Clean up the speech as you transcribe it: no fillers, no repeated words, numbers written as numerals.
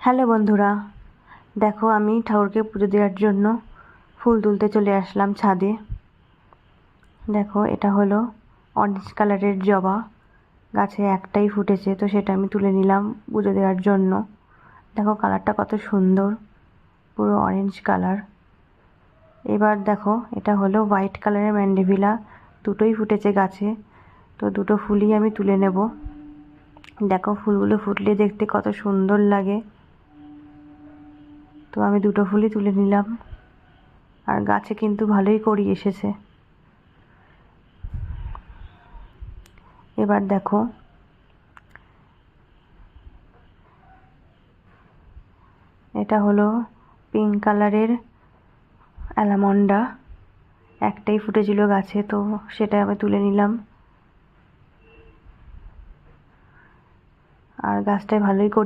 Hello বন্ধুরা, দেখো আমি ঠাকুরকে পুজো দেওয়ার জন্য ফুল তুলতে চলে আসলাম ছাদে। দেখো এটা হলো অরেঞ্জ কালারের জবা, গাছে একটাই ফুটেছে, তো সেটা আমি তুলে নিলাম পুজো দেওয়ার জন্য। দেখো কালারটা কত সুন্দর, পুরো অরেঞ্জ কালার। এবার দেখো এটা হলো হোয়াইট কালারের ম্যান্ডেভিলা, দুটোই ফুটেছে গাছে, তো দুটো ফুলই আমি তুলে নেব। দেখো ফুলগুলো ফুটলে দেখতে কত সুন্দর লাগে, তো আমি দুটো ফুলই তুলে নিলাম। আর গাছে কিন্তু ভালোই কড়ি এসেছে। এবার দেখো এটা হলো পিঙ্ক কালারের অ্যালামন্ডা, একটাই ফুটেছিল গাছে, তো সেটা আমি তুলে নিলাম। আর গাছটায় ভালোই কড়ি